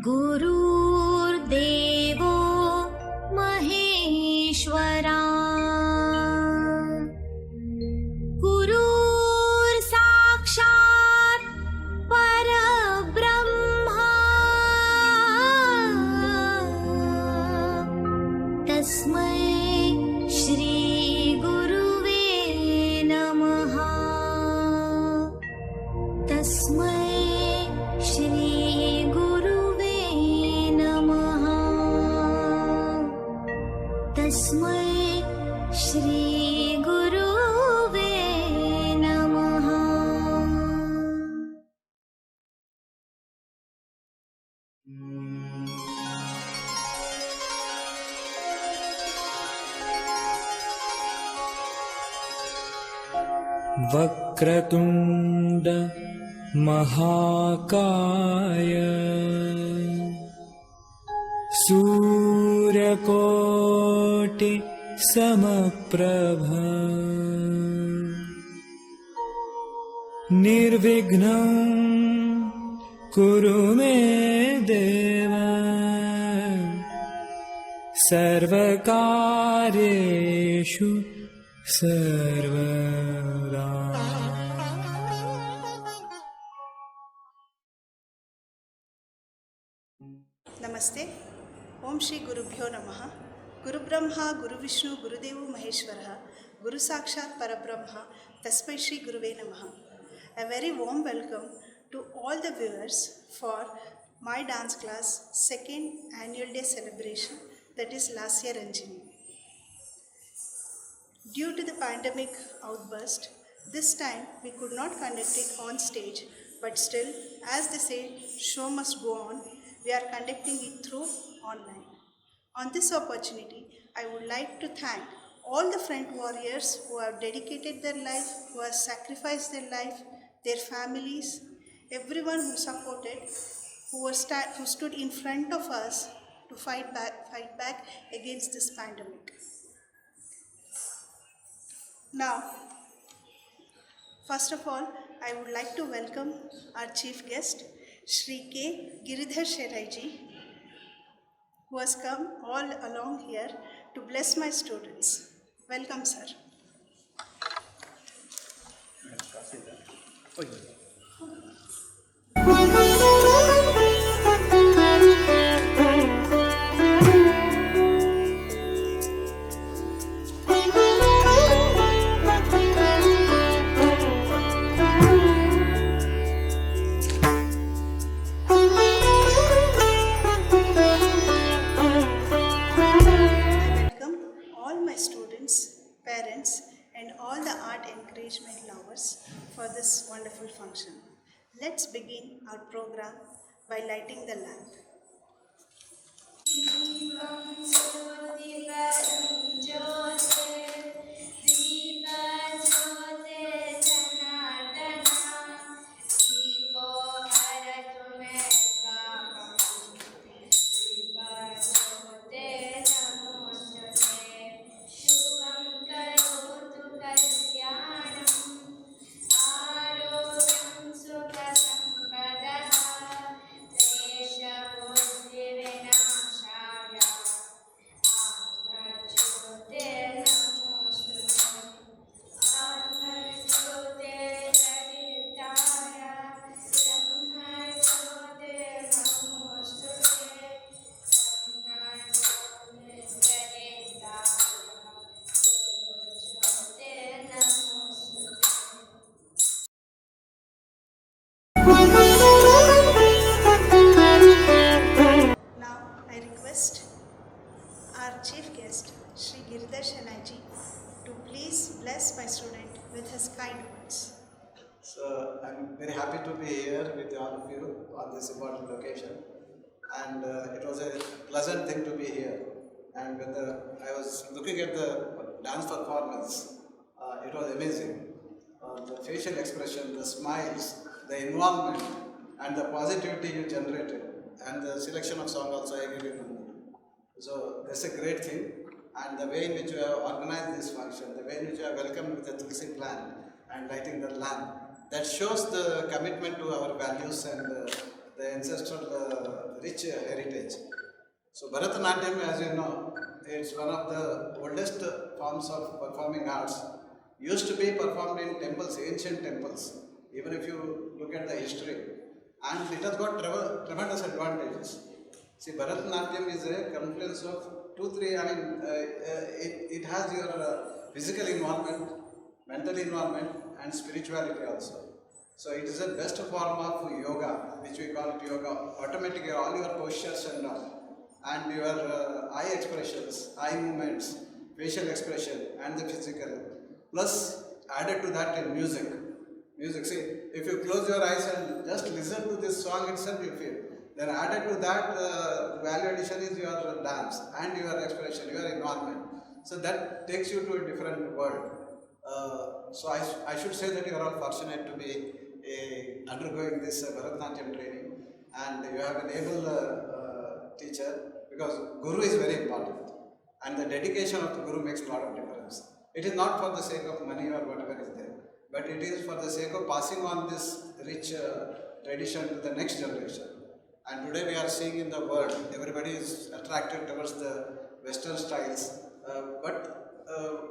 गुरुर्देवो महेश्वरा गुरुर्साक्षात् परब्रह्मा तस्मै श्री गुरुवे नमः। तस्मै श्री गुरुवे नमः। तस्मै श्री गुरुवे नमः। वक्रतुण्ड महाकाय सूर्यकोटि समप्रभ निर्विघ्नं कुरु मे देव सर्वकार्येषु सर्वदा। नमस्ते। ओम श्री गुरुभ्यो नमः। गुरु ब्रह्मा गुरु विष्णु गुरुदेव महेश्वरः गुरु साक्षात् परब्रह्मा तस्मै श्री गुरुवे नमः। A very warm welcome to all the viewers for my dance class second annual day celebration, that is Lasya Ranjini. Due to the pandemic outburst, this time we could not conduct it on stage, but still, as they say, show must go on. We are conducting it through online. On this opportunity, I would like to thank all the front warriors who have dedicated their life, who have sacrificed their life, their families, everyone who supported, who stood in front of us to fight back against this pandemic. Now, first of all, I would like to welcome our chief guest, Shri K. Giridhar Sherai ji, who has come all along here to bless my students. Welcome, sir. Parents and all the art encouragement lovers for this wonderful function. Let's begin our program by lighting the lamp. Chief guest, Shri Giridhar Sherai ji, to please bless my student with his kind words. So I'm very happy to be here with all of you on this important occasion, and it was a pleasant thing to be here. And when I was looking at the dance performance, it was amazing. The facial expression, the smiles, the involvement, and the positivity you generated, and the selection of song also I give you. So that's a great thing, and the way in which you have organized this function, the way in which you have welcomed with the Tulsi plant and lighting the lamp, that shows the commitment to our values and the ancestral rich heritage. So Bharatanatyam, as you know, it's one of the oldest forms of performing arts. Used to be performed in temples, ancient temples, even if you look at the history. And it has got tremendous advantages. See, Bharatanatyam is a confluence of it has your physical involvement, mental involvement, and spirituality also. So it is the best form of yoga, which we call it yoga. Automatically, all your postures and your eye expressions, eye movements, facial expression, and the physical. Plus, added to that in music. Music, see, if you close your eyes and just listen to this song itself, you feel. Then added to that, value addition is your dance and your expression, your environment. So that takes you to a different world. So I should say that you are all fortunate to be undergoing this Bharatanatyam training, and you have an able teacher, because Guru is very important, and the dedication of the Guru makes a lot of difference. It is not for the sake of money or whatever is there, but it is for the sake of passing on this rich tradition to the next generation. And today we are seeing in the world, everybody is attracted towards the Western styles, but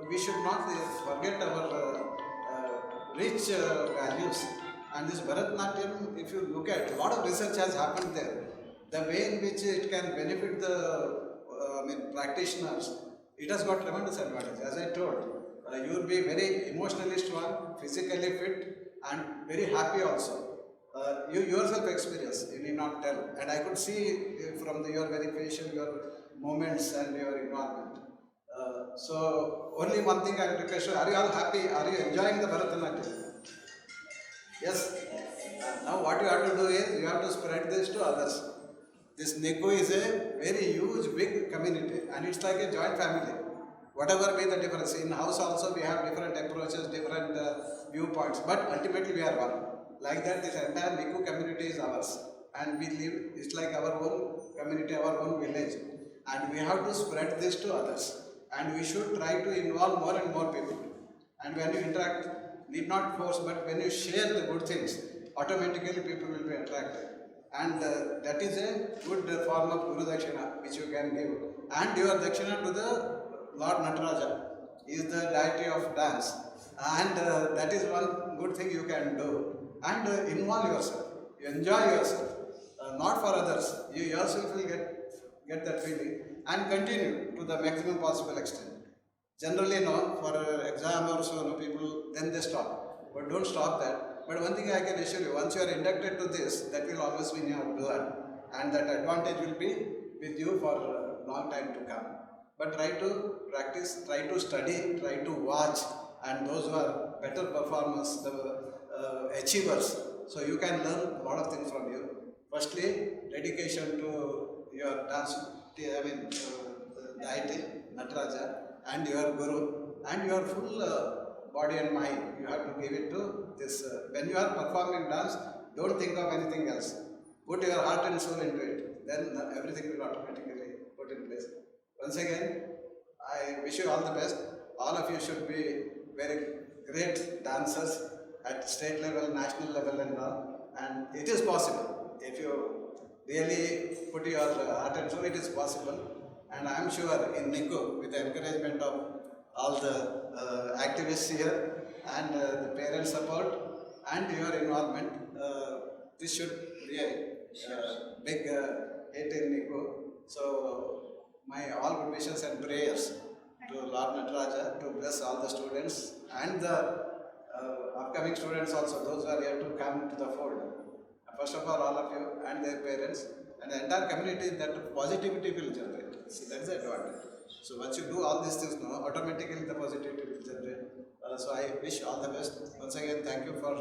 we should not forget our rich values. And this Bharatanatyam, if you look at, a lot of research has happened there. The way in which it can benefit the practitioners, it has got tremendous advantage. As I told, you will be very emotionally strong, physically fit, and very happy also. You yourself experience, you need not tell. And I could see from your very facial, your moments and your environment. So only one thing I request you, are you all happy? Are you enjoying the Bharatanatyam? Yes. Now what you have to do is, you have to spread this to others. This NICU is a very huge, big community, and it's like a joint family. Whatever be the difference, in house also we have different approaches, different viewpoints, but ultimately we are one. Like that, this entire NICU community is ours, and we live, it's like our own community, our own village, and we have to spread this to others, and we should try to involve more and more people. And when you interact, need not force, but when you share the good things, automatically people will be attracted. And that is a good form of Guru Dakshina which you can give. And your Dakshina to the Lord Nataraja is the deity of dance. And that is one good thing you can do. And involve yourself, you enjoy yourself, not for others. You yourself will get that feeling and continue to the maximum possible extent. Generally, no, for exam or so, no, people, then they stop. But don't stop that. But one thing I can assure you, once you are inducted to this, that will always be in your blood. And that advantage will be with you for a long time to come. But try to practice, try to study, try to watch. And those who are better performers, the achievers, so you can learn a lot of things from you. Firstly, dedication to your dance, deity, Nataraja, and your Guru, and your full body and mind, you have to give it to this. When you are performing dance, don't think of anything else. Put your heart and soul into it, then everything will automatically put in place. Once again, I wish you all the best. All of you should be very great dancers at state level, national level and all. And it is possible. If you really put your heart and soul, it is possible. And I am sure in NICU, with the encouragement of all the activists here and the parent support and your involvement, this should be a big hit in NICU. So my all good wishes and prayers to Lord Nataraja to bless all the students and the upcoming students also, those who are here to come to the fold. First of all of you and their parents and the entire community, that positivity will generate. See, that is the advantage. So once you do all these things, automatically the positivity will generate. So I wish all the best. Once again, thank you for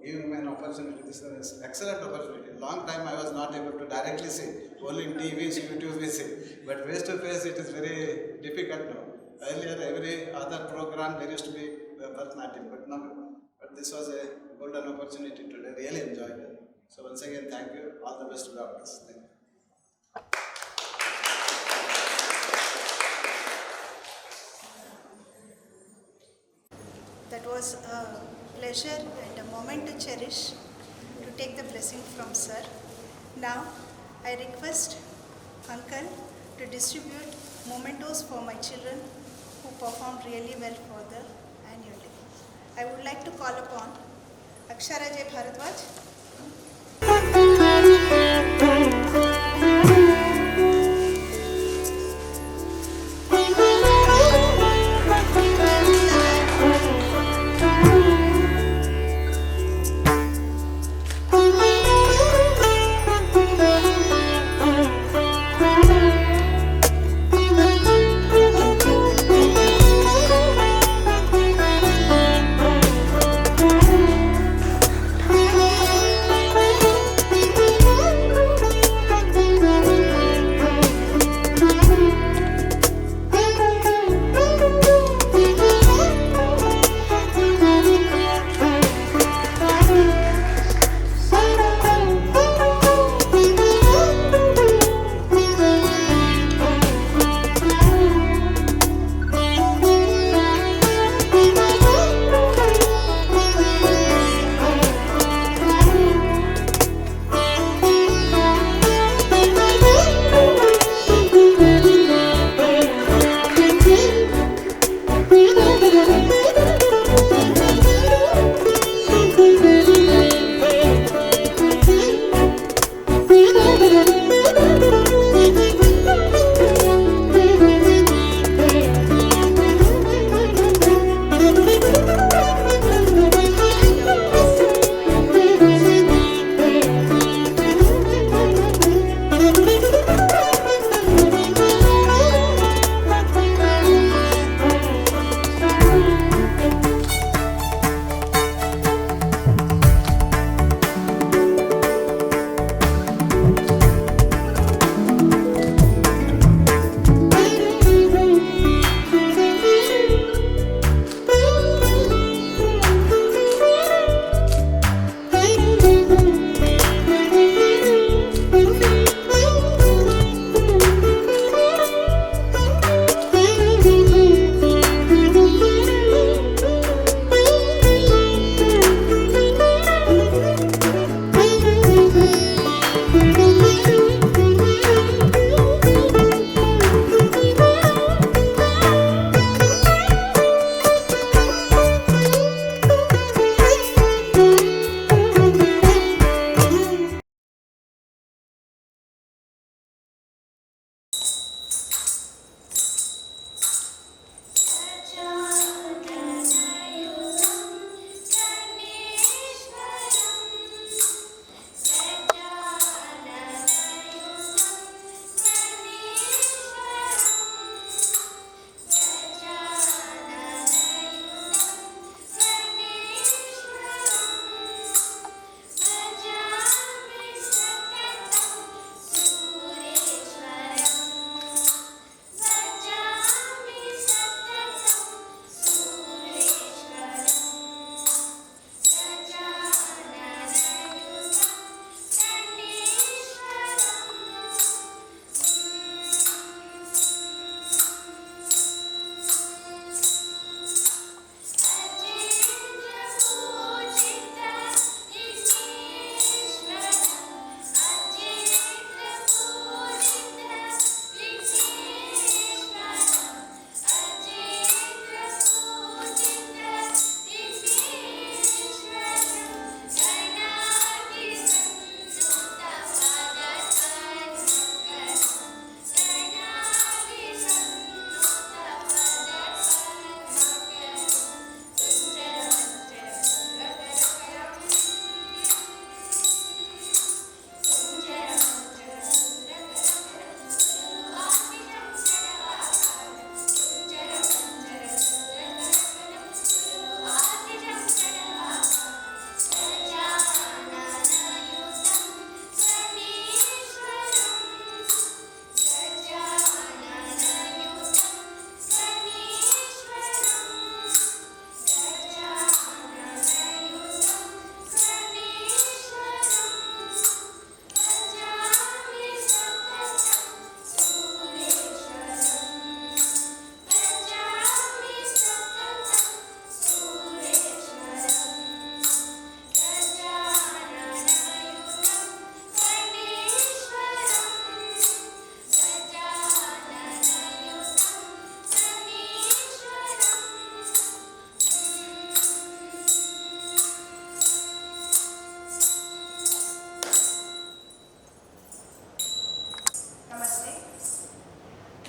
giving me an opportunity. This is an excellent opportunity. Long time I was not able to directly see. Only in TVs, YouTube we see. But face to face it is very difficult now. Earlier every other program there used to be Bharatanatyam, but no. But this was a golden opportunity today. Really enjoyed it. So once again, thank you. All the best to doctors. Thank you. That was a pleasure and a moment to cherish, to take the blessing from Sir. Now, I request Uncle to distribute mementos for my children who performed really well for the annual day. I would like to call upon Akshara J. Bharadwaj,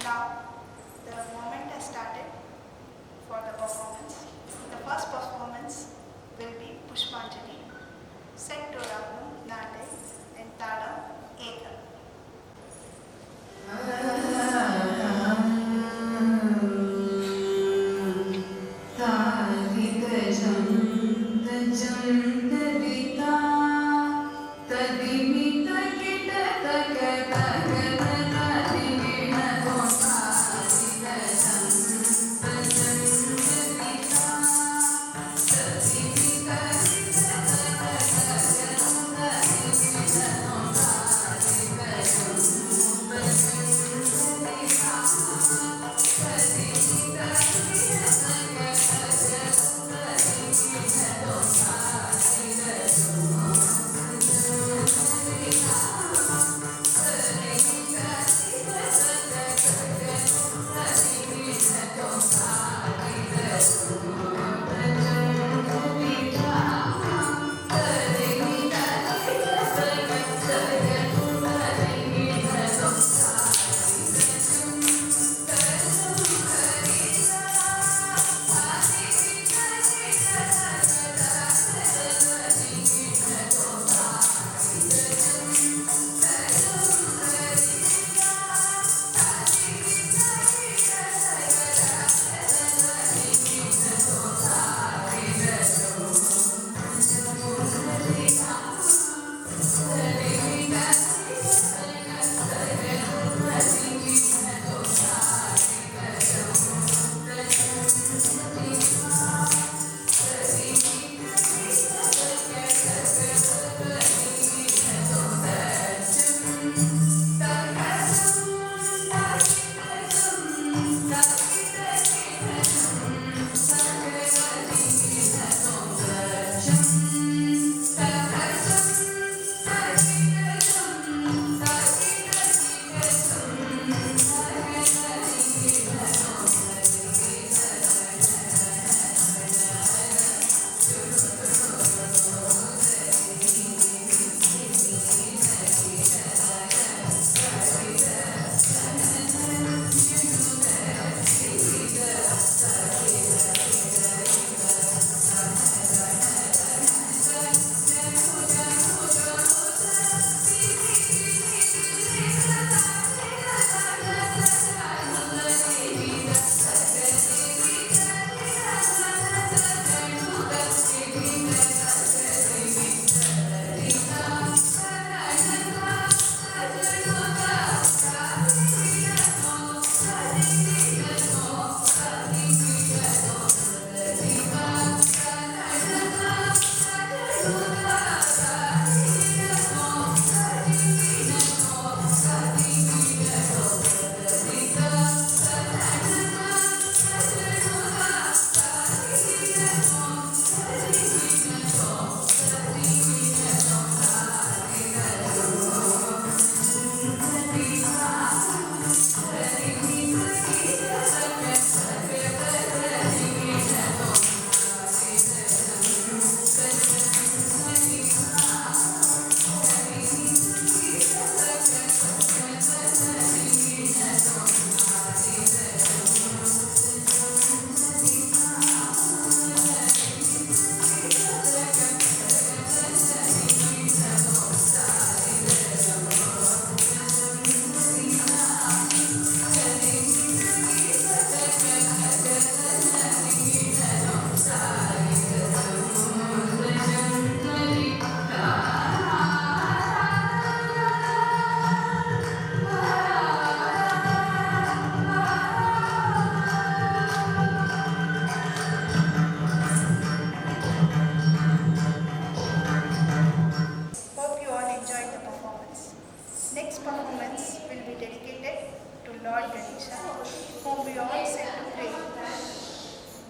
Now, the moment has started for the performance. The first performance will be Pushpanjali, set to Ragam, Nade and Talam, Ekam. Hope you all enjoyed the performance. Next performance will be dedicated to Lord Ganesha, whom we all set to pray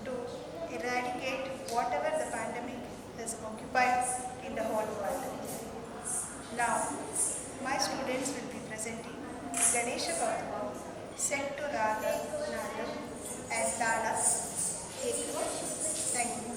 to eradicate whatever the pandemic has occupied in the whole world. Now, my students will be presenting Ganesha Kauthamam set to Raga, Nada and Tala. Thank you.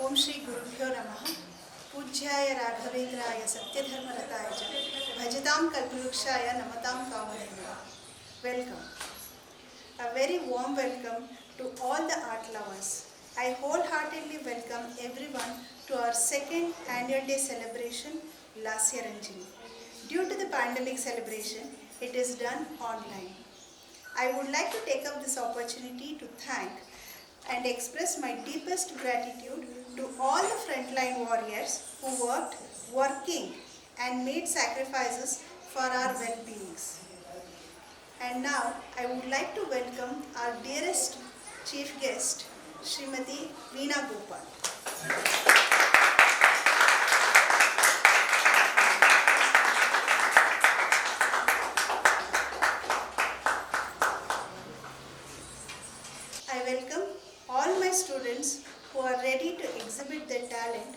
ओम श्री गुरुभ्यो नमः। पूज्याय राघवेंद्राय सत्यधर्मरताय च भजतां कल्पवृक्षाय नमतां कामधेनवे। Welcome. A very warm welcome to all the art lovers. I wholeheartedly welcome everyone to our second annual day celebration, Lasya Ranjini. Due to the pandemic celebration, it is done online. I would like to take up this opportunity to thank and express my deepest gratitude to all the frontline warriors who working and made sacrifices for our well-beings. And now I would like to welcome our dearest chief guest, Srimati Veena Gopal. I welcome all my students who are ready to exhibit their talent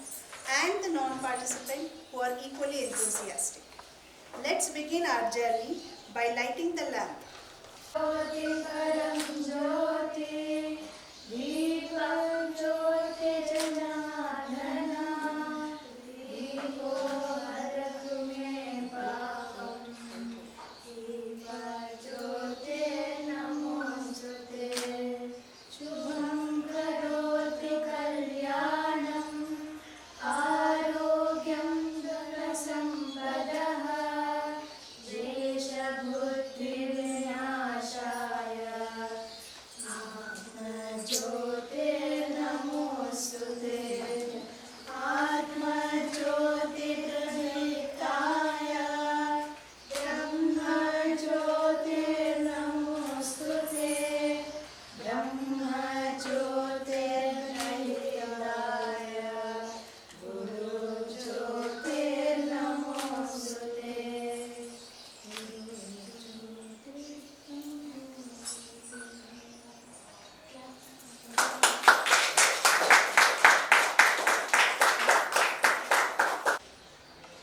and the non-participants who are equally enthusiastic. Let's begin our journey by lighting the lamp.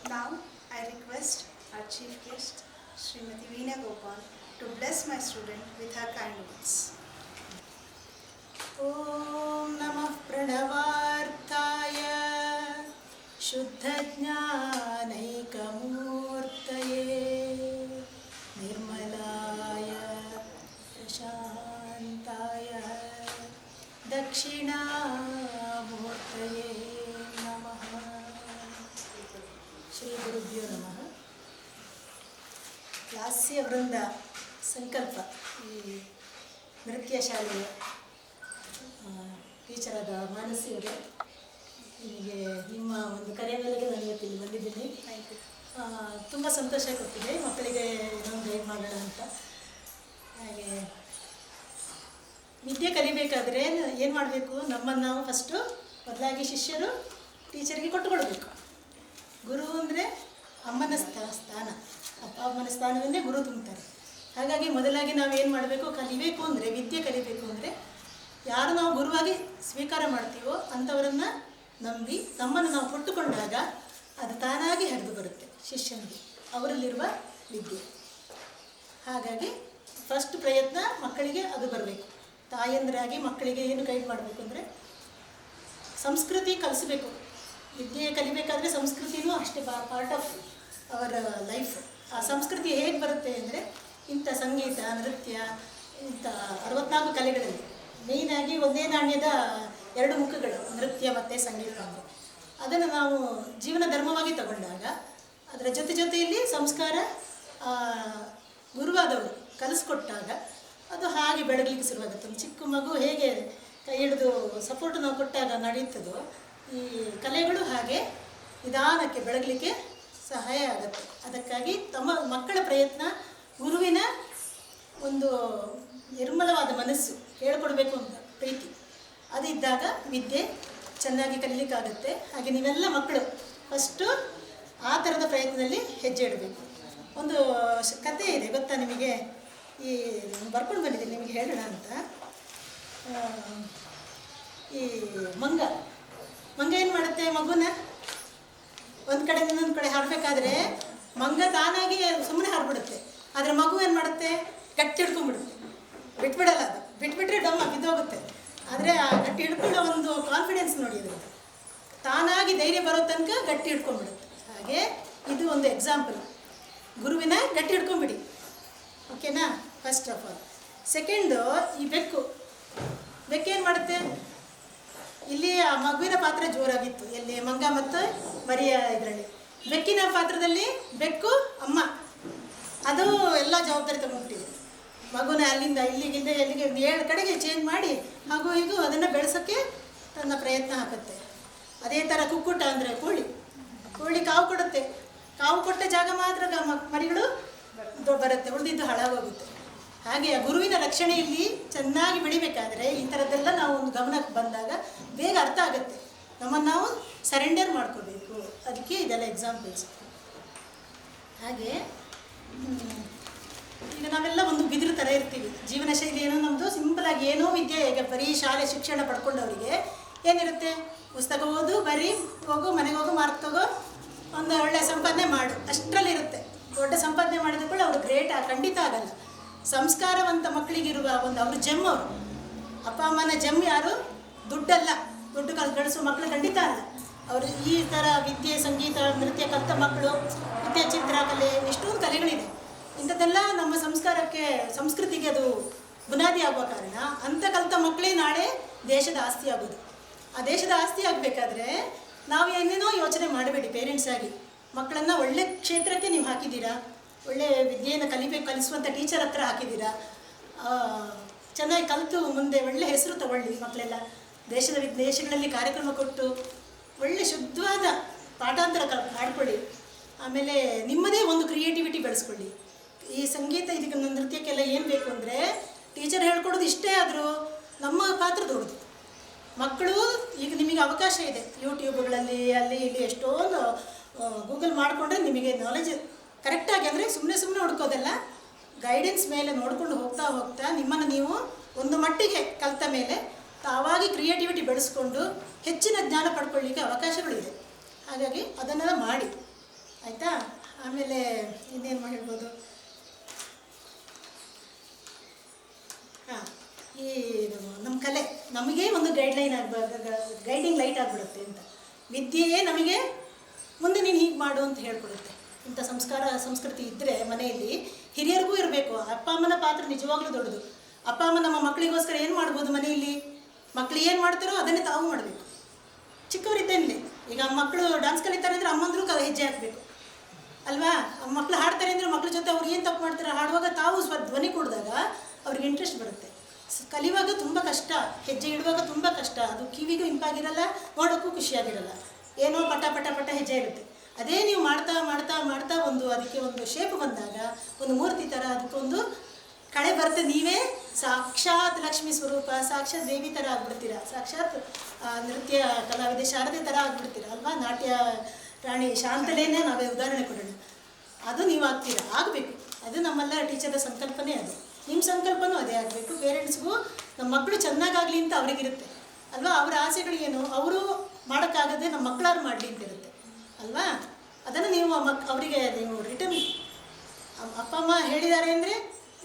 Now I request our chief guest, Srimati Veena Gopal, to bless my student with her kind words. ॐ नमः प्रणवार्ताय शुद्धज्ञानैकमूर्तये निर्मलाय प्रशान्ताय दक्षिणामूर्तये नमः। ಶ್ರೀ ಗುರುಭ್ಯೋ ನಮಃ. ಲಾಸ್ಯ ವೃಂದ ಸಂಕಲ್ಪ ಈ ನೃತ್ಯ ಶಾಲೆಯ ಟೀಚರಾದ ಮಾನಸಿಯವರೇ, ನಿಮಗೆ ನಿಮ್ಮ ಒಂದು ಕರೆ ಮೇಲೆಗೆ ನಾನು ಇವತ್ತಿಲ್ಲಿ ಬಂದಿದ್ದೀನಿ. ತುಂಬ ಸಂತೋಷ ಕೊಟ್ಟಿದೆ ಮಕ್ಕಳಿಗೆ ಇನ್ನೊಂದು ಗೈಡ್ ಮಾಡೋಣ ಅಂತ. ಹಾಗೆ ವಿದ್ಯೆ ಕಲಿಬೇಕಾದ್ರೆ ಏನು ಮಾಡಬೇಕು, ನಮ್ಮನ್ನು ನಾವು ಫಸ್ಟು ಮೊದಲಾಗಿ ಶಿಷ್ಯರು ಟೀಚರಿಗೆ ಕೊಟ್ಟುಕೊಳ್ಬೇಕು. ಗುರು ಅಂದರೆ ಅಮ್ಮನ ಸ್ಥಾನ, ಅಪ್ಪ ಅಮ್ಮನ ಸ್ಥಾನವನ್ನೇ ಗುರು ತುಂಬ್ತಾರೆ. ಹಾಗಾಗಿ ಮೊದಲಾಗಿ ನಾವೇನು ಮಾಡಬೇಕು, ಕಲಿಬೇಕು ಅಂದರೆ, ವಿದ್ಯೆ ಕಲಿಬೇಕು ಅಂದರೆ ಯಾರು ನಾವು ಗುರುವಾಗಿ ಸ್ವೀಕಾರ ಮಾಡ್ತೀವೋ ಅಂಥವರನ್ನು ನಂಬಿ ನಮ್ಮನ್ನು ನಾವು ಕೊಟ್ಟುಕೊಂಡಾಗ ಅದು ತಾನಾಗಿ ಹರಿದು ಬರುತ್ತೆ ಶಿಷ್ಯನಿಗೆ, ಅವರಲ್ಲಿರುವ ವಿದ್ಯೆ. ಹಾಗಾಗಿ ಫಸ್ಟ್ ಪ್ರಯತ್ನ ಮಕ್ಕಳಿಗೆ ಅದು ಬರಬೇಕು. ತಾಯಂದ್ರಾಗಿ ಮಕ್ಕಳಿಗೆ ಏನು ಗೈಡ್ ಮಾಡಬೇಕು ಅಂದರೆ ಸಂಸ್ಕೃತಿ ಕಲಿಸಬೇಕು. ವಿದ್ಯೆ ಕಲಿಬೇಕಾದ್ರೆ ಸಂಸ್ಕೃತಿನೂ ಅಷ್ಟೇ ಪಾರ್ಟ್ ಆಫ್ ಅವರ ಲೈಫ್. ಆ ಸಂಸ್ಕೃತಿ ಹೇಗೆ ಬರುತ್ತೆ ಅಂದರೆ ಇಂಥ ಸಂಗೀತ, ನೃತ್ಯ, ಇಂಥ 64 ಕಲೆಗಳಲ್ಲಿ ಮೇಯ್ನಾಗಿ ಒಂದೇ ನಾಣ್ಯದ 2 ಮುಖಗಳು ನೃತ್ಯ ಮತ್ತು ಸಂಗೀತ ಅಂದರೆ ಅದನ್ನು ನಾವು ಜೀವನ ಧರ್ಮವಾಗಿ ತಗೊಂಡಾಗ ಅದರ ಜೊತೆಯಲ್ಲಿ ಸಂಸ್ಕಾರ ಗುರುವಾದವರು ಕಲಿಸ್ಕೊಟ್ಟಾಗ ಅದು ಹಾಗೆ ಬೆಳಗಲಿಕ್ಕೆ ಶುರುವಾಗುತ್ತೆ. ಒಂದು ಚಿಕ್ಕ ಮಗು ಹೇಗೆ ಕೈ ಹಿಡಿದು ಸಪೋರ್ಟ್ ನಾವು ಕೊಟ್ಟಾಗ ನಡೆಯುತ್ತದೋ ಈ ಕಲೆಗಳು ಹಾಗೆ ನಿಧಾನಕ್ಕೆ ಬೆಳಗಲಿಕ್ಕೆ ಸಹಾಯ ಆಗುತ್ತೆ. ಅದಕ್ಕಾಗಿ ತಮ್ಮ ಮಕ್ಕಳ ಪ್ರಯತ್ನ, ಗುರುವಿನ ಒಂದು ನಿರ್ಮಲವಾದ ಮನಸ್ಸು, ಹೇಳ್ಕೊಡ್ಬೇಕು ಅಂತ ಪ್ರೀತಿ ಅದಿದ್ದಾಗ ವಿದ್ಯೆ ಚೆನ್ನಾಗಿ ಕಲೀಲಿಕ್ಕಾಗುತ್ತೆ. ಹಾಗೆ ನೀವೆಲ್ಲ ಮಕ್ಕಳು ಫಸ್ಟು ಆ ಥರದ ಪ್ರಯತ್ನದಲ್ಲಿ ಹೆಜ್ಜೆ ಇಡಬೇಕು. ಒಂದು ಕತೆ ಇದೆ ಗೊತ್ತಾ ನಿಮಗೆ, ಈ ಬರ್ಕೊಂಡು ಬಂದಿದ್ದೀನಿ ನಿಮಗೆ ಹೇಳೋಣ ಅಂತ. ಈ ಮಂಗ ಏನು ಮಾಡುತ್ತೆ, ಮಗುನ ಒಂದು ಕಡೆಯಿಂದ ಇನ್ನೊಂದು ಕಡೆ ಹಾರಬೇಕಾದ್ರೆ ಮಂಗ ತಾನಾಗಿ ಸುಮ್ಮನೆ ಹಾರ್ಬಿಡುತ್ತೆ. ಆದರೆ ಮಗು ಏನು ಮಾಡುತ್ತೆ, ಗಟ್ಟಿ ಹಿಡ್ಕೊಂಡ್ಬಿಡುತ್ತೆ, ಬಿಟ್ಬಿಡಲ್ಲ. ಅದು ಬಿಟ್ಬಿಟ್ರೆ ಡಮ್ಮ ಬಿದ್ದೋಗುತ್ತೆ. ಆದರೆ ಆ ಗಟ್ಟಿ ಹಿಡ್ಕೊಳ್ಳೋ ಒಂದು ಕಾನ್ಫಿಡೆನ್ಸ್ ನೋಡಿ, ಅದು ಧೈರ್ಯ ಬರೋ ತನಕ ಗಟ್ಟಿ ಹಿಡ್ಕೊಂಡ್ಬಿಡುತ್ತೆ. ಹಾಗೆ ಇದು ಒಂದು ಎಕ್ಸಾಂಪಲ್. ಗುರುವಿನ ಗಟ್ಟಿ ಹಿಡ್ಕೊಂಬಿಡಿ, ಓಕೆನಾ? First of all. ಸೆಕೆಂಡು, ಈ ಬೆಕ್ಕೇನು ಮಾಡುತ್ತೆ? ಇಲ್ಲಿ ಆ ಮಗುವಿನ ಪಾತ್ರ ಜೋರಾಗಿತ್ತು, ಎಲ್ಲಿ ಮಂಗ ಮತ್ತು ಮರಿಯ ಇದರಲ್ಲಿ. ಬೆಕ್ಕಿನ ಪಾತ್ರದಲ್ಲಿ ಬೆಕ್ಕು ಅಮ್ಮ, ಅದು ಎಲ್ಲ ಜವಾಬ್ದಾರಿ ತಗೊಂಡ್ಬಿಟ್ಟಿದೆ. ಮಗುನ ಅಲ್ಲಿಂದ ಇಲ್ಲಿಗಿಂದ ಎಲ್ಲಿಗೆ 7 ಕಡೆಗೆ ಚೇಂಜ್ ಮಾಡಿ ಹಾಗೂ ಹೀಗೂ ಅದನ್ನು ಬೆಳೆಸೋಕ್ಕೆ ತನ್ನ ಪ್ರಯತ್ನ ಹಾಕುತ್ತೆ. ಅದೇ ಥರ ಕುಕ್ಕುಟ ಅಂದರೆ ಕೋಳಿ ಕಾವು ಕೊಡುತ್ತೆ. ಕಾವು ಕೊಟ್ಟ ಜಾಗ ಮಾತ್ರ ಮರಿಗಳು ಬರುತ್ತೆ, ಉಳಿದಿದ್ದು ಹಾಳಾಗೋಗುತ್ತೆ. ಹಾಗೆ ಆ ಗುರುವಿನ ರಕ್ಷಣೆಯಲ್ಲಿ ಚೆನ್ನಾಗಿ ಬೆಳಿಬೇಕಾದ್ರೆ ಈ ಥರದ್ದೆಲ್ಲ ನಾವು ಒಂದು ಗಮನಕ್ಕೆ ಬಂದಾಗ ಬೇಗ ಅರ್ಥ ಆಗುತ್ತೆ. ನಮ್ಮನ್ನು ನಾವು ಸರೆಂಡರ್ ಮಾಡ್ಕೋಬೇಕು. ಅದಕ್ಕೆ ಇದೆಲ್ಲ ಎಕ್ಸಾಂಪಲ್ಸ್. ಹಾಗೆ ಈಗ ನಾವೆಲ್ಲ ಒಂದು ಬಿದಿರು ಥರ ಇರ್ತೀವಿ. ಜೀವನ ಶೈಲಿ ಏನೋ ನಮ್ಮದು ಸಿಂಪಲಾಗಿ, ಏನೋ ವಿದ್ಯೆ, ಈಗ ಬರೀ ಶಾಲೆ ಶಿಕ್ಷಣ ಪಡ್ಕೊಂಡವರಿಗೆ ಏನಿರುತ್ತೆ? ಪುಸ್ತಕ ಓದು, ಬರೀ ಹೋಗು, ಮನೆಗೆ ಹೋಗು, ಮಾರ್ಕ್ ತಗೋ, ಒಂದು ಒಳ್ಳೆ ಸಂಪಾದನೆ ಮಾಡು, ಅಷ್ಟರಲ್ಲಿರುತ್ತೆ. ದೊಡ್ಡ ಸಂಪಾದನೆ ಮಾಡಿದ ಕೂಡ ಅವರು ಗ್ರೇಟ್ ಖಂಡಿತ ಆಗಲ್ಲ. ಸಂಸ್ಕಾರವಂತ ಮಕ್ಕಳಿಗಿರುವ ಒಂದು ಅವ್ರ ಜಮ್, ಅವರು ಅಪ್ಪ ಅಮ್ಮನ ಜಮ್ ಯಾರು? ದುಡ್ಡಲ್ಲ, ದುಡ್ಡು ಗಳಿಸೋ ಮಕ್ಕಳು ಖಂಡಿತ ಅಲ್ಲ. ಅವರು ಈ ಥರ ವಿದ್ಯೆ, ಸಂಗೀತ, ನೃತ್ಯ ಕಲಿತ ಮಕ್ಕಳು, ವಿದ್ಯೆ, ಚಿತ್ರಕಲೆ, ಎಷ್ಟೊಂದು ಕಲೆಗಳಿದೆ. ಇಂಥದ್ದೆಲ್ಲ ನಮ್ಮ ಸಂಸ್ಕಾರಕ್ಕೆ, ಸಂಸ್ಕೃತಿಗೆ ಅದು ಬುನಾದಿ ಆಗುವ ಕಾರಣ ಅಂಥ ಕಲಿತ ಮಕ್ಕಳೇ ನಾಳೆ ದೇಶದ ಆಸ್ತಿ ಆಗೋದು. ಆ ದೇಶದ ಆಸ್ತಿ ಆಗಬೇಕಾದ್ರೆ ನಾವು ಏನೇನೋ ಯೋಚನೆ ಮಾಡಬೇಡಿ. ಪೇರೆಂಟ್ಸ್ ಆಗಿ ಮಕ್ಕಳನ್ನು ಒಳ್ಳೆ ಕ್ಷೇತ್ರಕ್ಕೆ ನೀವು ಹಾಕಿದ್ದೀರಾ, ಒಳ್ಳೆ ವಿದ್ಯೆಯನ್ನು ಕಲಿಸುವಂಥ ಟೀಚರ್ ಹತ್ರ ಹಾಕಿದ್ದೀರಾ, ಚೆನ್ನಾಗಿ ಕಲಿತು ಮುಂದೆ ಒಳ್ಳೆ ಹೆಸರು ತಗೊಳ್ಳಿ. ಮಕ್ಕಳೆಲ್ಲ ದೇಶಗಳಲ್ಲಿ ಕಾರ್ಯಕ್ರಮ ಕೊಟ್ಟು ಒಳ್ಳೆ ಶುದ್ಧವಾದ ಪಾಠಾಂತರ ಮಾಡ್ಕೊಳ್ಳಿ. ಆಮೇಲೆ ನಿಮ್ಮದೇ ಒಂದು ಕ್ರಿಯೇಟಿವಿಟಿ ಬೆಳೆಸ್ಕೊಳ್ಳಿ. ಈ ಸಂಗೀತ, ಇದಕ್ಕೆ ನೃತ್ಯಕ್ಕೆಲ್ಲ ಏನು ಬೇಕು ಅಂದರೆ ಟೀಚರ್ ಹೇಳ್ಕೊಡೋದು ಇಷ್ಟೇ ಆದರೂ ನಮ್ಮ ಪಾತ್ರ ದೊಡ್ಡದು. ಮಕ್ಕಳು ಈಗ ನಿಮಗೆ ಅವಕಾಶ ಇದೆ, ಯೂಟ್ಯೂಬ್ಗಳಲ್ಲಿ ಅಲ್ಲಿ ಇಲ್ಲಿ ಎಷ್ಟೊಂದು ಗೂಗಲ್ ಮಾಡಿಕೊಂಡ್ರೆ ನಿಮಗೆ ನಾಲೆಜ್ ಕರೆಕ್ಟಾಗಿ, ಅಂದರೆ ಸುಮ್ಮನೆ ಹುಡ್ಕೋದಲ್ಲ, ಗೈಡೆನ್ಸ್ ಮೇಲೆ ನೋಡ್ಕೊಂಡು ಹೋಗ್ತಾ ನಿಮ್ಮನ್ನು ನೀವು ಒಂದು ಮಟ್ಟಿಗೆ ಕಲಿತ ಮೇಲೆ ತಾವಾಗಿ ಕ್ರಿಯೇಟಿವಿಟಿ ಬೆಳೆಸ್ಕೊಂಡು ಹೆಚ್ಚಿನ ಜ್ಞಾನ ಪಡ್ಕೊಳ್ಳಿಕ್ಕೆ ಅವಕಾಶಗಳಿದೆ. ಹಾಗಾಗಿ ಅದನ್ನೆಲ್ಲ ಮಾಡಿ, ಆಯಿತಾ? ಆಮೇಲೆ ಇನ್ನೇನು ಹೇಳ್ಬೋದು? ಈ ನಮ್ಮ ಕಲೆ ನಮಗೆ ಒಂದು ಗೈಡಿಂಗ್ ಲೈಟ್ ಆಗಿಬಿಡುತ್ತೆ ಅಂತ. ವಿದ್ಯೆಯೇ ನಮಗೆ ಮುಂದೆ ನೀನು ಹೀಗೆ ಮಾಡು ಅಂತ ಹೇಳ್ಕೊಡುತ್ತೆ. ಇಂಥ ಸಂಸ್ಕೃತಿ ಇದ್ದರೆ ಮನೆಯಲ್ಲಿ ಹಿರಿಯರಿಗೂ ಇರಬೇಕು. ಅಪ್ಪ ಅಮ್ಮನ ಪಾತ್ರ ನಿಜವಾಗ್ಲೂ ದೊಡ್ಡದು. ಅಪ್ಪ ಅಮ್ಮ ನಮ್ಮ ಮಕ್ಕಳಿಗೋಸ್ಕರ ಏನು ಮಾಡ್ಬೋದು? ಮನೆಯಲ್ಲಿ ಮಕ್ಕಳು ಏನು ಮಾಡ್ತಾರೋ ಅದನ್ನೇ ತಾವು ಮಾಡಬೇಕು. ಚಿಕ್ಕವರಿದ್ದೇನೆ ಈಗ ಮಕ್ಕಳು ಡ್ಯಾನ್ಸ್ ಕಲಿತಾರೆ ಅಂದರೆ ಅಮ್ಮಂದರೂ ಹೆಜ್ಜೆ ಹಾಕಬೇಕು ಅಲ್ವಾ? ಮಕ್ಕಳು ಹಾಡ್ತಾರೆ ಅಂದರೆ ಮಕ್ಕಳ ಜೊತೆ ಅವ್ರು ಏನು ತಪ್ಪು ಮಾಡ್ತಾರೆ, ಹಾಡುವಾಗ ತಾವು ಧ್ವನಿ ಕೊಡಿದಾಗ ಅವ್ರಿಗೆ ಇಂಟ್ರೆಸ್ಟ್ ಬರುತ್ತೆ. ಕಲಿಯುವಾಗ ತುಂಬ ಕಷ್ಟ, ಹೆಜ್ಜೆ ಇಡುವಾಗ ತುಂಬ ಕಷ್ಟ, ಅದು ಕಿವಿಗೂ ಇಂಪಾಗಿರಲ್ಲ, ನೋಡೋಕ್ಕೂ ಖುಷಿಯಾಗಿರಲ್ಲ, ಏನೋ ಪಟ ಹೆಜ್ಜೆ ಇರುತ್ತೆ. ಅದೇ ನೀವು ಮಾಡ್ತಾ ಒಂದು ಅದಕ್ಕೆ ಒಂದು ಶೇಪ್ ಬಂದಾಗ, ಒಂದು ಮೂರ್ತಿ ಥರ ಅದಕ್ಕೊಂದು ಕಳೆ ಬರುತ್ತೆ. ನೀವೇ ಸಾಕ್ಷಾತ್ ಲಕ್ಷ್ಮೀ ಸ್ವರೂಪ, ಸಾಕ್ಷಾತ್ ದೇವಿ ಥರ ಆಗ್ಬಿಡ್ತೀರ, ಸಾಕ್ಷಾತ್ ನೃತ್ಯ ಕಲಾವಿದೆ ಶಾರದೆ ಥರ ಆಗ್ಬಿಡ್ತೀರ ಅಲ್ವಾ? ನಾಟ್ಯ ರಾಣಿ ಶಾಂತಲೇನೇ ನಾವೇ ಉದಾಹರಣೆ ಕೊಡೋಣ. ಅದು ನೀವು ಆಗಬೇಕು. ಅದು ನಮ್ಮೆಲ್ಲ ಟೀಚರ್ನ ಸಂಕಲ್ಪನೆ. ಅದು ನಿಮ್ಮ ಸಂಕಲ್ಪನೂ ಅದೇ ಆಗಬೇಕು. ಪೇರೆಂಟ್ಸ್ಗೂ ನಮ್ಮ ಮಕ್ಕಳು ಚೆನ್ನಾಗಾಗಲಿ ಅಂತ ಅವ್ರಿಗಿರುತ್ತೆ ಅಲ್ವಾ? ಅವರ ಆಸೆಗಳಿಗೇನು, ಅವರು ಮಾಡೋಕ್ಕಾಗದೆ ನಮ್ಮ ಮಕ್ಕಳಾರು ಮಾಡಲಿ ಅಂತ ಇರುತ್ತೆ ಅಲ್ವಾ? ಅದನ್ನು ನೀವು ಅವರಿಗೆ ನೀವು ರಿಟರ್ನ್, ಅಪ್ಪ ಅಮ್ಮ ಹೇಳಿದ್ದಾರೆ ಅಂದರೆ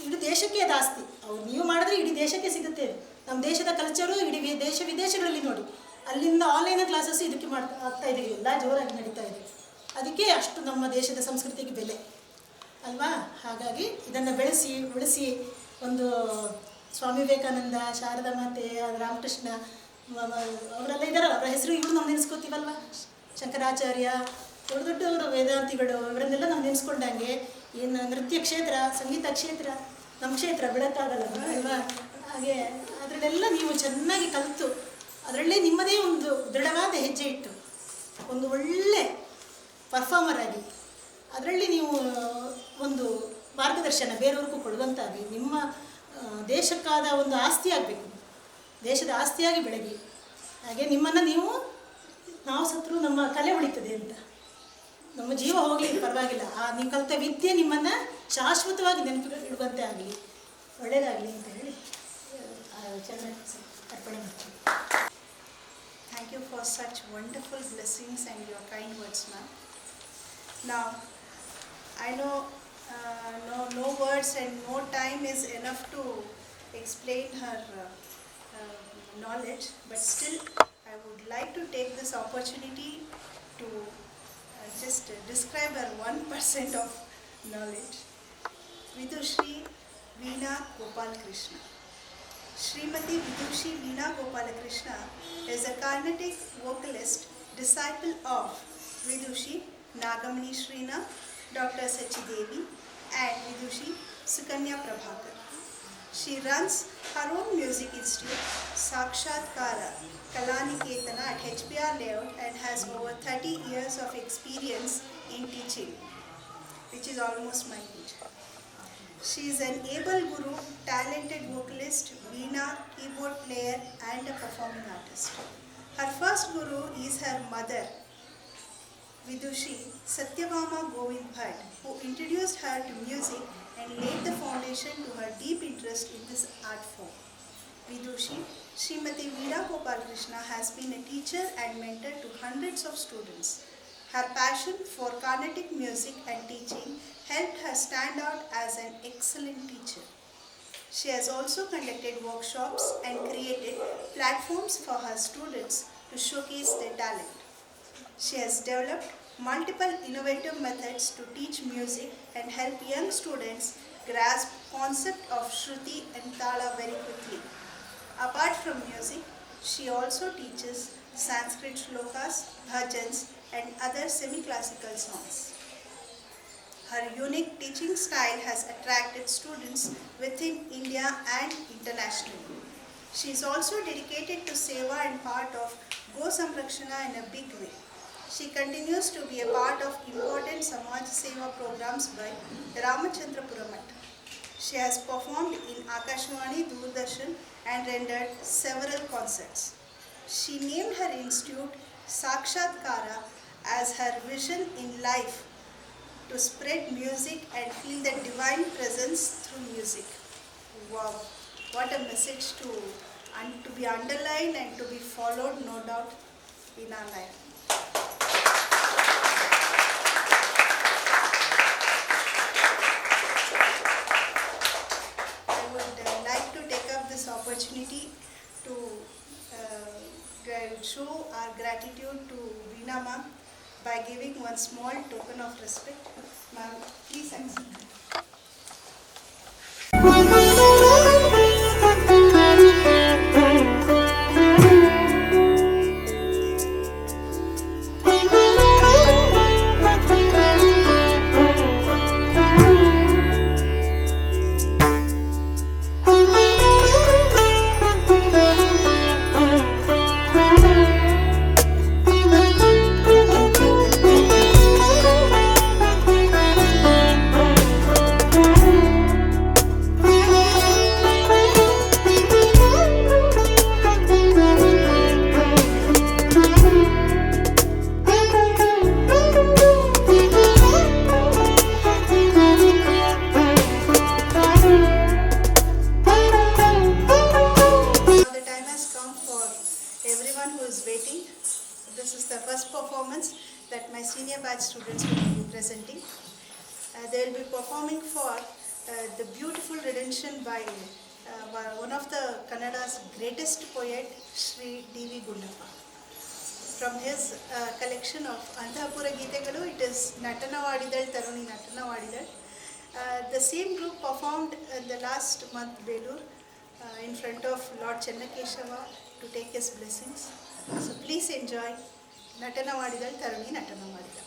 ಇಡೀ ದೇಶಕ್ಕೆ ಅದು ಆಸ್ತಿ. ಅವ್ರು ನೀವು ಮಾಡಿದ್ರೆ ಇಡೀ ದೇಶಕ್ಕೆ ಸಿಗುತ್ತೆ. ನಮ್ಮ ದೇಶದ ಕಲ್ಚರು ಇಡೀ ದೇಶ ವಿದೇಶಗಳಲ್ಲಿ ನೋಡಿ, ಅಲ್ಲಿಂದ ಆನ್ಲೈನ್ ಕ್ಲಾಸಸ್ ಇದಕ್ಕೆ ಆಗ್ತಾ ಇದ್ದೀವಿ, ಎಲ್ಲ ಜೋರಾಗಿ ನಡೀತಾ ಇದೆ. ಅದಕ್ಕೆ ಅಷ್ಟು ನಮ್ಮ ದೇಶದ ಸಂಸ್ಕೃತಿಗೆ ಬೆಲೆ ಅಲ್ವಾ? ಹಾಗಾಗಿ ಇದನ್ನು ಬೆಳೆಸಿ ಒಂದು ಸ್ವಾಮಿ ವಿವೇಕಾನಂದ, ಶಾರದಾ ಮಾತೆ, ರಾಮಕೃಷ್ಣ ಅವರೆಲ್ಲ ಇದ್ದಾರಲ್ಲ, ಅವರ ಹೆಸರು ಇವರು ನಾವು ನೆನೆಸ್ಕೋತೀವಲ್ವ, ಶಂಕರಾಚಾರ್ಯ, ದೊಡ್ಡವರು ವೇದಾಂತಿಗಳು, ಇವರನ್ನೆಲ್ಲ ನಾವು ನೆನೆಸ್ಕೊಂಡಂಗೆ ಏನು ನೃತ್ಯ ಕ್ಷೇತ್ರ, ಸಂಗೀತ ಕ್ಷೇತ್ರ, ನಮ್ಮ ಕ್ಷೇತ್ರ ಬೆಳಕಾಗಲ್ಲ ಅಲ್ವಾ? ಹಾಗೆ ಅದರಲ್ಲೆಲ್ಲ ನೀವು ಚೆನ್ನಾಗಿ ಕಲಿತು ಅದರಲ್ಲೇ ನಿಮ್ಮದೇ ಒಂದು ದೃಢವಾದ ಹೆಜ್ಜೆ ಇಟ್ಟು ಒಂದು ಒಳ್ಳೆ ಪರ್ಫಾರ್ಮರ್ ಆಗಿ ಅದರಲ್ಲಿ ನೀವು ಒಂದು ಮಾರ್ಗದರ್ಶನ ಬೇರೆಯವ್ರಿಗೂ ಕೊಡುವಂತಾಗಿ ನಿಮ್ಮ ದೇಶಕ್ಕಾದ ಒಂದು ಆಸ್ತಿ ಆಗಬೇಕು, ದೇಶದ ಆಸ್ತಿಯಾಗಿ ಬೆಳಗಿ. ಹಾಗೆ ನಿಮ್ಮನ್ನು ನಾವು ಸತ್ರು ನಮ್ಮ ಕಲೆ ಉಳಿತದೆ ಅಂತ, ನಮ್ಮ ಜೀವ ಹೋಗಲಿ ಪರವಾಗಿಲ್ಲ, ನೀವು ಕಲಿತ ವಿದ್ಯೆ ನಿಮ್ಮನ್ನು ಶಾಶ್ವತವಾಗಿ ಇಡುವಂತೆ ಆಗಲಿ, ಒಳ್ಳೆಯದಾಗಲಿ ಅಂತ ಹೇಳಿ ಅರ್ಪಣೆ ಮಾಡ್ತೀನಿ. Thank you for such wonderful blessings and your kind words, ma'am. Now, I know no words and no time is enough to explain her knowledge, but still I would like to take this opportunity to just describe her 1% of knowledge. Vidushri Veena Gopal Krishna. Srimati Vidushi Veena Gopala Krishna is a Carnatic vocalist, disciple of Vidushi Nagamani Srina, Dr. Sachidevi, and Vidushi Sukanya Prabhakar. She runs her own music institute, Sakshatkara Kalaniketana at HBR Layout, and has over 30 years of experience in teaching, which is almost my age. She is an able guru, talented vocalist, veena, keyboard player, and a performing artist. Her first guru is her mother, Vidushi Satyabhama Govind Bhatt, who introduced her to music and laid the foundation to her deep interest in this art form. Vidushi Srimati Veena Gopal Krishna has been a teacher and mentor to hundreds of students. Her passion for Carnatic music and teaching helped her stand out as an excellent teacher. She has also conducted workshops and created platforms for her students to showcase their talent. She has developed multiple innovative methods to teach music and help young students grasp concept of Shruti and Tala very quickly. Apart from music, she also teaches Sanskrit shlokas, bhajans, and other semi-classical songs. Her unique teaching style has attracted students within India and internationally. She is also dedicated to Seva and part of Go Samrakshana in a big way. She continues to be a part of important Samaj Seva programs by Ramachandra Math. She has performed in Akashvani, Doordarshan, and rendered several concerts. She named her institute Sakshatkara as her vision in life to spread music and feel the divine presence through music. Wow, what a message to be underlined and to be followed, no doubt, in our life. I would like to take up this opportunity to show our gratitude to Veena ma'am by giving one small token of respect. Ma'am, please accept. This is the first performance that my senior batch students will be presenting. They will be performing for the beautiful rendition by one of the Kannada's greatest poet, Sri D.V. Gundappa. From his collection of Antahapura Geetegalu, it is Natana Vadidal, Taruni Natana Vadidal. The same group performed the last month Belur in front of Lord Chennakeshava to take his blessings. So please enjoy Natana Vadidal, Taruni Natana Vadidal.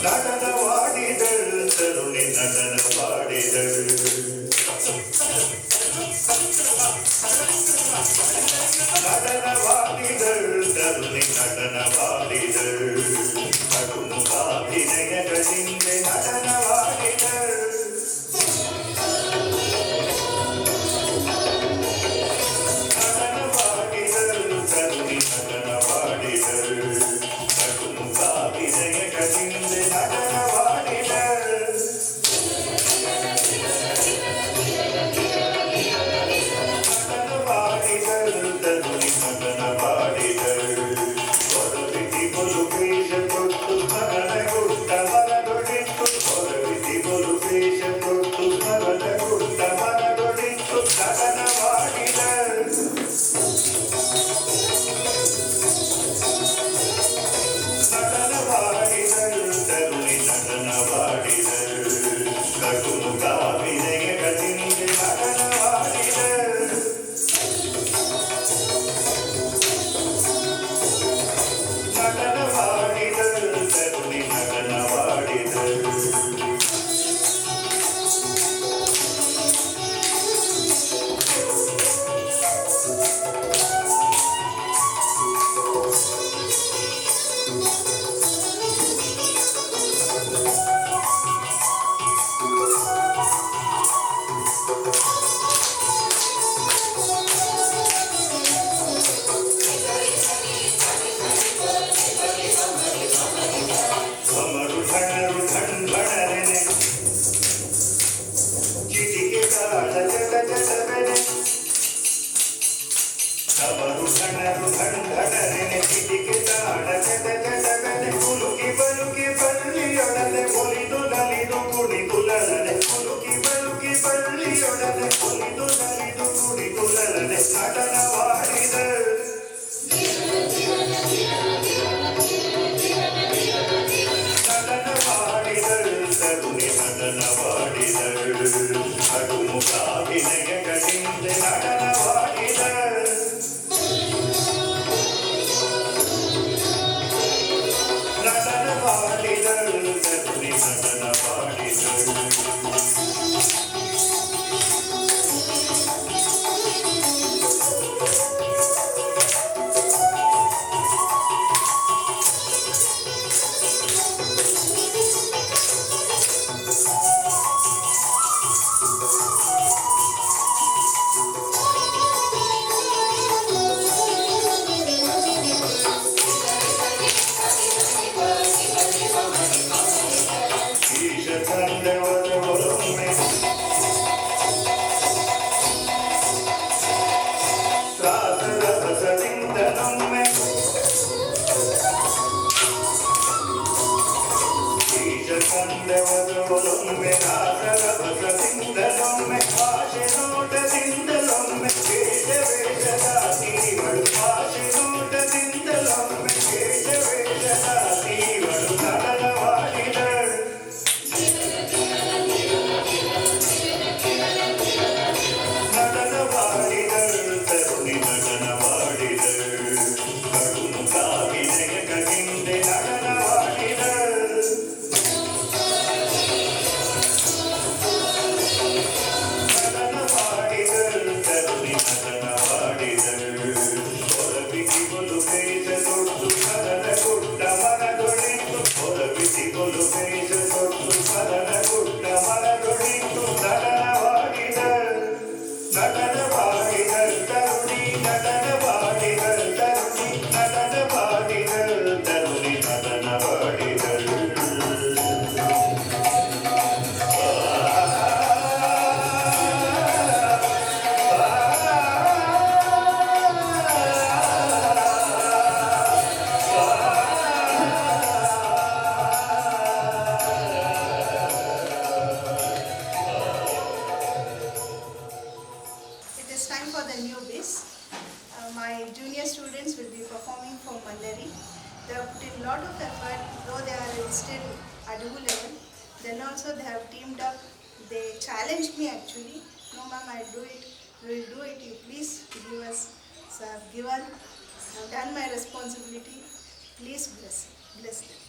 நடனவாடிதழ் தருணி நடனவாடிதழ் நடனவாடிதழ் தருணி நடனவாடிதழ் கடுமு காவினயகளின்றே நடனவாடிதழ் நடனவாடிதழ் தருணி நடனவாடிதழ் கடுமு காவினயகளின்றே நடனவாடிதழ் நடனவாடிதழ் தருணி நடனவாடிதழ் கொரவிதி கொலுபேஷ தொட்டு மரணகுட்ட மரದொழிತ್ತು கொರவிதி கொலுபೇಷ ತೊಟ್ಟು ಮರದಗುಟ್ಟ ಮರದೊಳಿತ್ತು நடனவாடிதழ್ நடனவாடிದழ್ ತರುಣಿ நடனವಾಡಿದழ್ ಕಟುನು ಕಾವಿನಯಗಳಿಂದೆ நடனವಾಡಿದழ್ நடனவாடிದழ್ ತರುಣಿ நடனವಾಡಿದழ್ ಸಮರು ಧಣರು ಧಣ್ಬಣರೆನೆ ಚಿಟಿಕೆ ಕಾಲ ಜಟ ಜಟವೆನೆ ಸಮರು ಧಣರು ಧಣ್ಬಣರೆನೆ ಚಿಟಿಕೆ ತಾಳ ಜಟ ಜಟವೆನೆ ಕುಲುಕಿ ಬಲುಕಿ ಬಳ್ಳಿಯೊಡನೆ ಒಲಿದು ನಲಿದು ಕುಣಿದುಲರನೆ ಕುಲುಕಿ ಬಲುಕಿ ಬಳ್ಳಿಯೊಡನೆ ಒಲಿದು ನಲಿದು ಕುಣಿದುಲರನೆ நடனவாடிதழ் நடனவாடிதழ் தருணி நடனவாடிதழ் கடுமு காவினயகளிಂದೆ நடனவாடிதழ் நடனவாடிதழ் தருணி நடனவாடிதழ் நடனவாடிகள் தருணி நடனவாடிகள் தருணி நடனவாடிகள் தருணி நடனவாடிகள் It is time for the new biz. My junior students will be performing for Mandari. They have put in a lot of effort, though they are still Adugu level. Then also they have teamed up. They challenged me actually. No ma'am, I'll do it. We will do it. You please give us. So I have given. I have done my responsibility. Please bless them.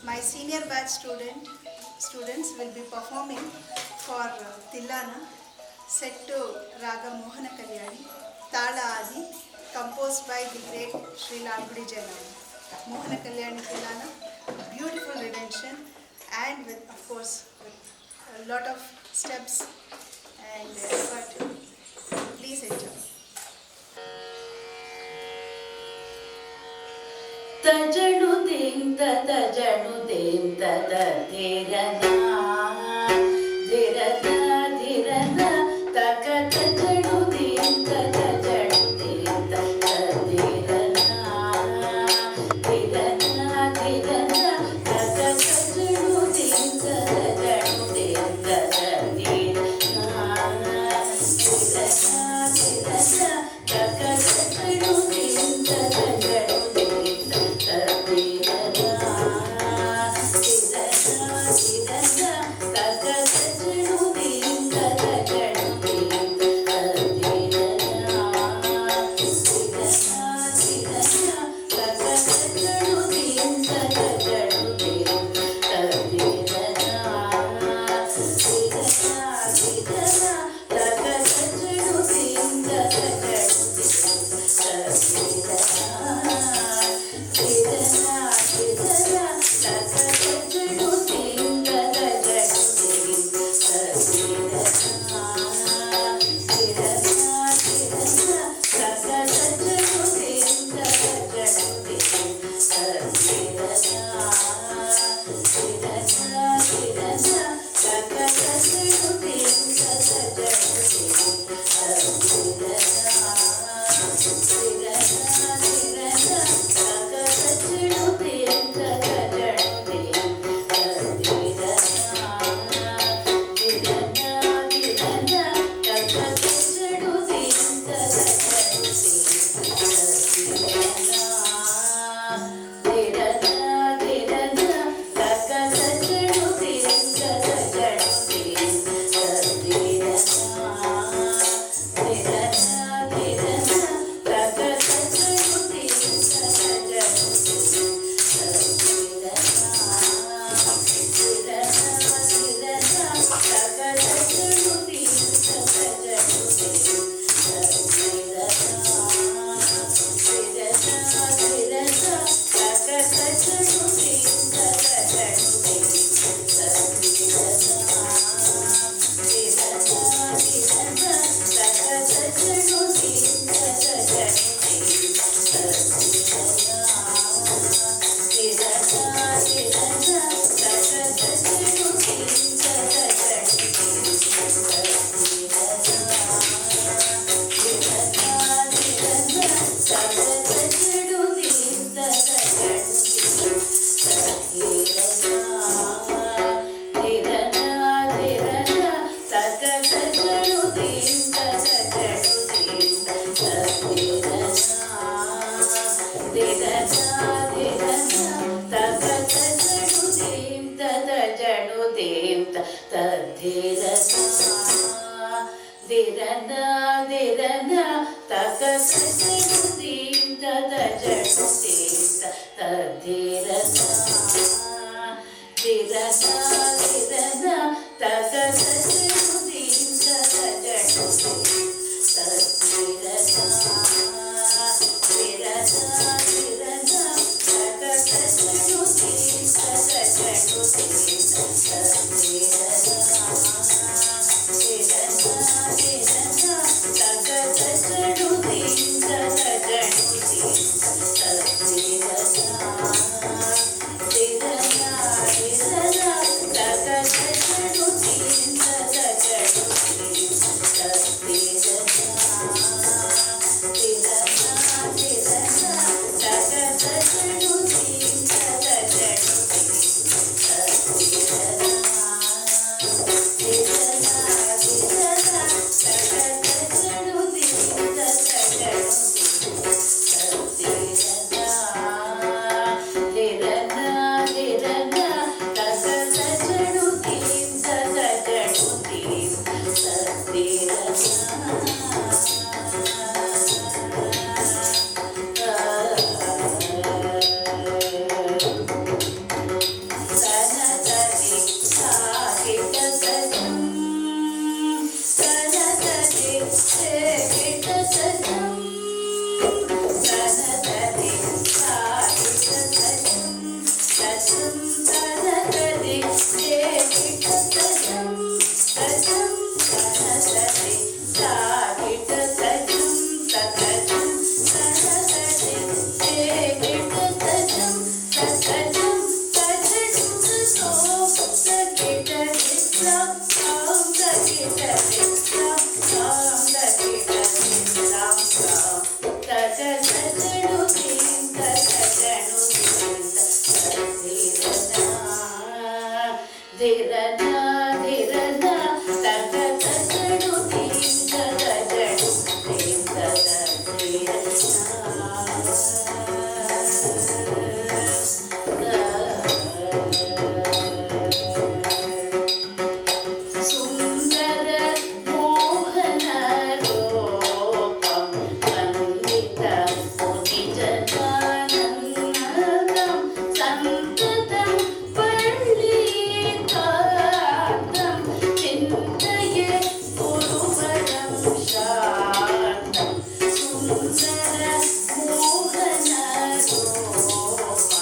My senior batch students will be performing for Tillana, set to Raga Mohana Kalyani, Tala Adi, composed by the great Sri Lalgudi Jainam. Mohana Kalyani Tillana, beautiful rendition, and with, of course, with a lot of steps and effort. Please enjoy. ತಜಣುದಿಂ ತಜಣುದಿಂ ತದ ಧಿರನ ಧಿರನ ಧಿರನ ತಕ ತಜಣುದಿಂ ತಜಣುದಿಂ ತದ ಧಿರನ ಧಿರನ ಧಿರನ ತಕ ತಜಣುದಿಂ ತಜಣುದಿಂ ತದ ಧಿರನ ಧಿರನ ತಕ ತಜಣುದಿಂ ತಜಣುದಿಂ ಸುಂದರ ಮೋಹನ ರೂಪಂ ವಂದಿತ ಮುನಿಜನಾನಂದಂ ಸಂತತಂ ಪಳ್ಳಿಕಾಂತಂ ಚಿಂತಯೇ ಗುರುವರಂ ಶಾಂತಂ ಸುಂದರ ಮೋಹನ ರೂಪಂ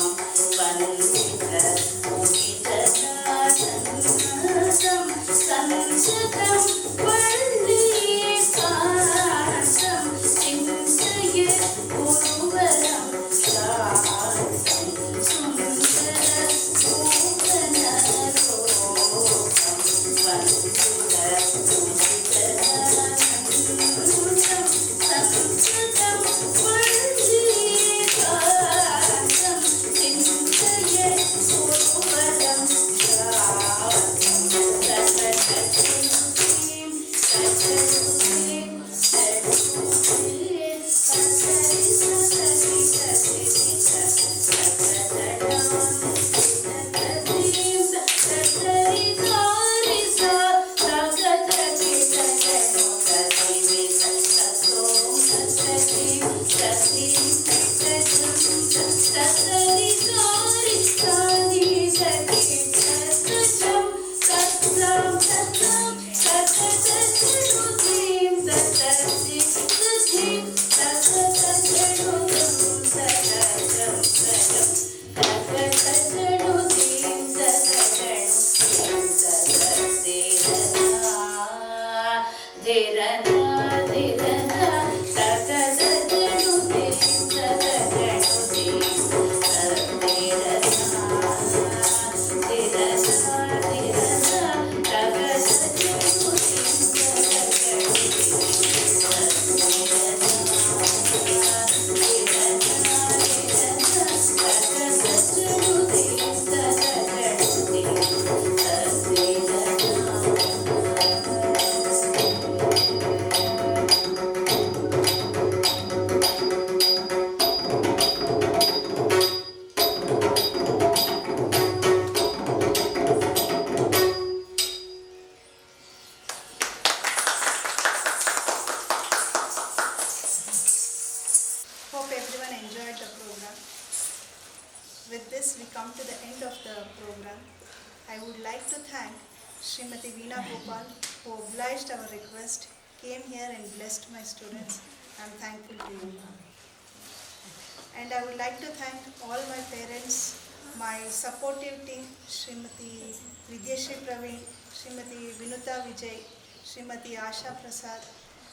ವಂದಿತ ಮುನಿಜನಾನಂದಂ ಸಂಸದಂ ಪಳ್ಳಿಕಾಂತಂ ಚಿಂತಯೇ ಗುರುವರಂ ಶಾಂತಂ ಸುಂದರ ಮೋಹನ ರೂಪಂ ವಂದಿತ ಮುನಿಜನಾನಂದಂ ಸಂಸದಂ ಪಳ್ಳಿಕಾಂತಂ ಚಿಂತಯೇ ಗುರುವರಂ Hope everyone enjoyed the program. With this, we come to the end of the program. I would like to thank Srimati Veena Gopal, who obliged our request, came here and blessed my students. I am thankful to you. And I would like to thank all my parents, my supportive team, Srimati Vidyashri Praveen, Srimati Vinuta Vijay, Srimati Asha Prasad,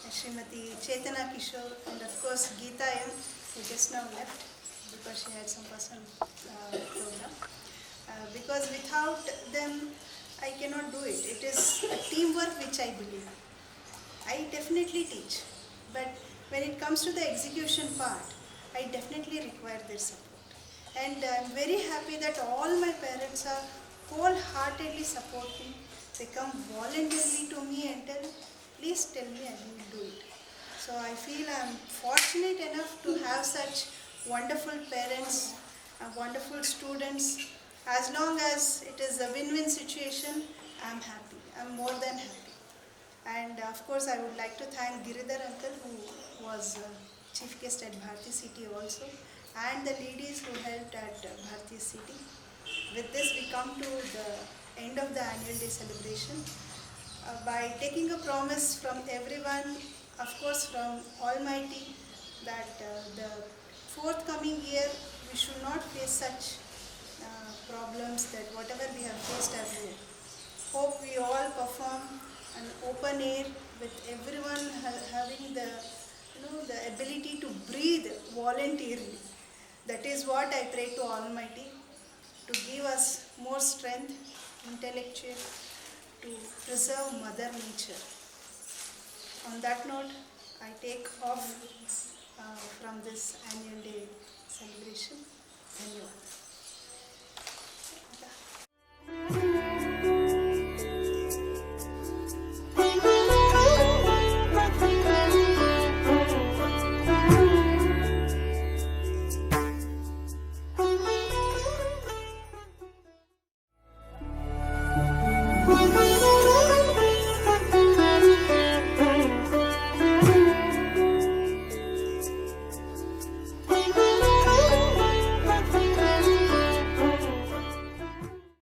and Srimati Chetana Kishore, and of course Geeta M, who just now left because she had some personal program. Because without them, I cannot do it. It is a teamwork which I believe. I definitely teach, but when it comes to the execution part, I definitely require their support. And I'm very happy that all my parents are wholeheartedly supporting. They come voluntarily to me and tell, please tell me, I will do it. So I feel I'm fortunate enough to have such wonderful parents, wonderful students. As long as it is a win-win situation, I'm happy. I'm more than happy. And of course, I would like to thank Giridhar uncle, who was chief guest at Bharati City also, and the ladies who helped at Bharati City. With this, we come to the end of the annual day celebration. By taking a promise from everyone, of course from Almighty, that the forthcoming year we should not face such problems, that whatever we have faced earlier. Hope we all perform an open air with everyone having the the ability to breathe voluntarily. That is what I pray to Almighty, to give us more strength, intellectual, to preserve Mother Nature. On that note, I take off from this annual day celebration. Dhanyawad. Thank you.